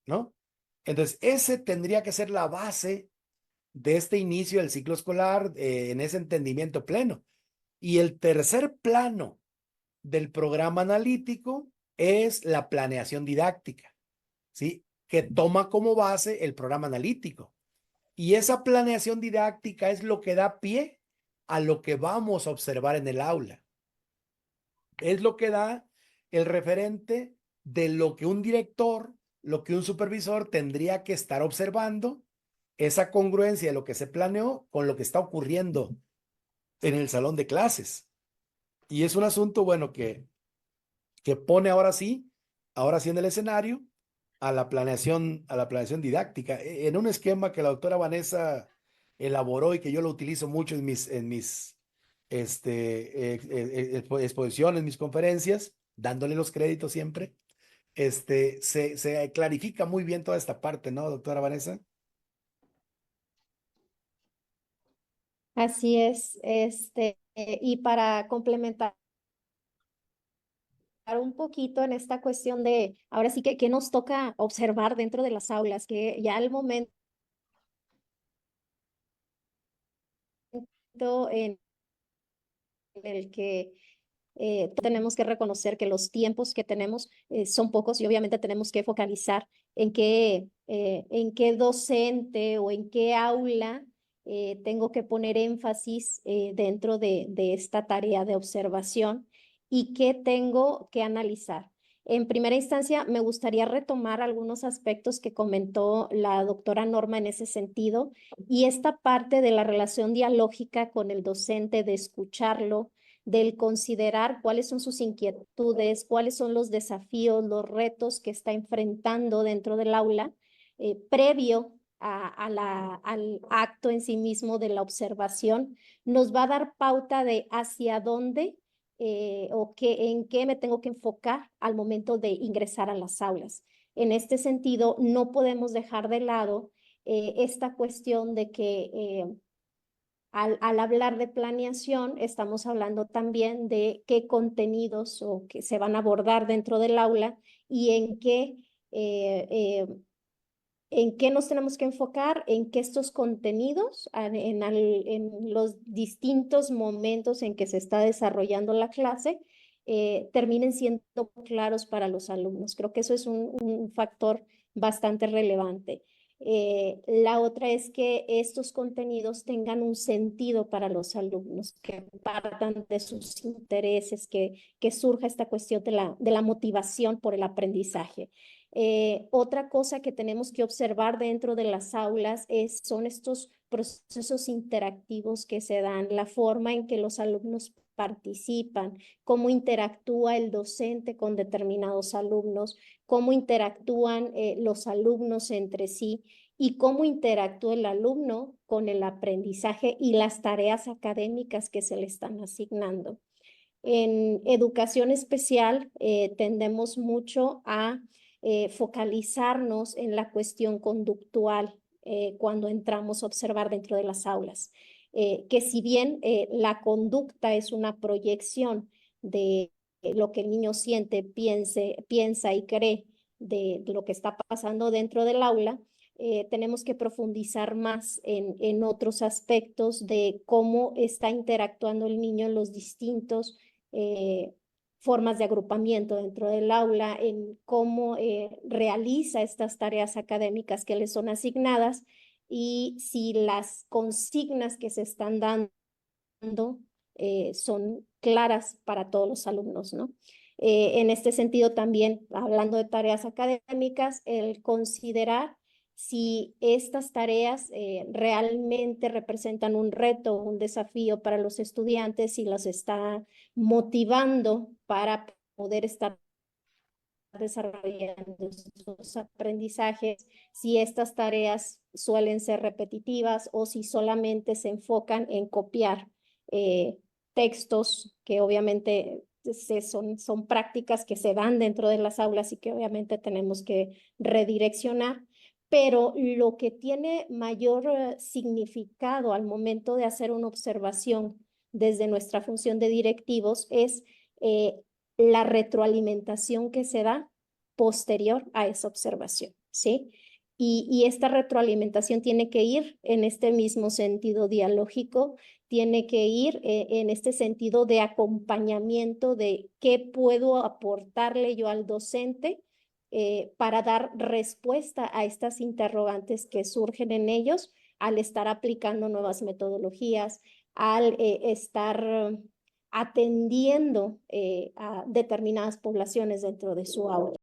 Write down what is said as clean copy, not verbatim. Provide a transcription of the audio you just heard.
¿no? Entonces, ese tendría que ser la base de este inicio del ciclo escolar en ese entendimiento pleno. Y el tercer plano del programa analítico es la planeación didáctica, ¿sí? Que toma como base el programa analítico. Y esa planeación didáctica es lo que da pie a lo que vamos a observar en el aula. Es lo que da el referente de lo que un director, lo que un supervisor tendría que estar observando, esa congruencia de lo que se planeó con lo que está ocurriendo en el salón de clases. Y es un asunto, bueno, que pone ahora sí en el escenario a la planeación didáctica, en un esquema que la doctora Vanessa elaboró y que yo lo utilizo mucho en mis exposiciones, mis conferencias, dándole los créditos siempre. Se clarifica muy bien toda esta parte, ¿no, doctora Vanessa? Así es, y para complementar un poquito en esta cuestión de, ahora sí que nos toca observar dentro de las aulas, que ya al momento en el que tenemos que reconocer que los tiempos que tenemos son pocos y obviamente tenemos que focalizar en qué docente o en qué aula tengo que poner énfasis dentro de esta tarea de observación y qué tengo que analizar. En primera instancia, me gustaría retomar algunos aspectos que comentó la doctora Norma en ese sentido y esta parte de la relación dialógica con el docente, de escucharlo, del considerar cuáles son sus inquietudes, cuáles son los desafíos, los retos que está enfrentando dentro del aula, previo al acto en sí mismo de la observación, nos va a dar pauta de hacia dónde en qué me tengo que enfocar al momento de ingresar a las aulas. En este sentido, no podemos dejar de lado esta cuestión de que al hablar de planeación, estamos hablando también de qué contenidos o que se van a abordar dentro del aula y eh, eh, en qué nos tenemos que enfocar, en que estos contenidos, en los distintos momentos en que se está desarrollando la clase, terminen siendo claros para los alumnos. Creo que eso es un factor bastante relevante. La otra es que estos contenidos tengan un sentido para los alumnos, que partan de sus intereses, que surja esta cuestión de la motivación por el aprendizaje. Otra cosa que tenemos que observar dentro de las aulas son estos procesos interactivos que se dan, la forma en que los alumnos participan, cómo interactúa el docente con determinados alumnos, cómo interactúan los alumnos entre sí y cómo interactúa el alumno con el aprendizaje y las tareas académicas que se le están asignando. En educación especial tendemos mucho a focalizarnos en la cuestión conductual cuando entramos a observar dentro de las aulas. Que si bien la conducta es una proyección de lo que el niño siente, piensa y cree de lo que está pasando dentro del aula, tenemos que profundizar más en otros aspectos de cómo está interactuando el niño en los distintos formas de agrupamiento dentro del aula, en cómo realiza estas tareas académicas que le son asignadas y si las consignas que se están dando son claras para todos los alumnos, ¿no? En este sentido también, hablando de tareas académicas, el considerar si estas tareas realmente representan un reto, un desafío para los estudiantes, si los está motivando para poder estar desarrollando sus aprendizajes, si estas tareas suelen ser repetitivas o si solamente se enfocan en copiar textos que obviamente son prácticas que se dan dentro de las aulas y que obviamente tenemos que redireccionar. Pero lo que tiene mayor significado al momento de hacer una observación desde nuestra función de directivos es la retroalimentación que se da posterior a esa observación. ¿sí? Y esta retroalimentación tiene que ir en este mismo sentido dialógico, tiene que ir en este sentido de acompañamiento de qué puedo aportarle yo al docente para dar respuesta a estas interrogantes que surgen en ellos al estar aplicando nuevas metodologías, al estar atendiendo a determinadas poblaciones dentro de su aula.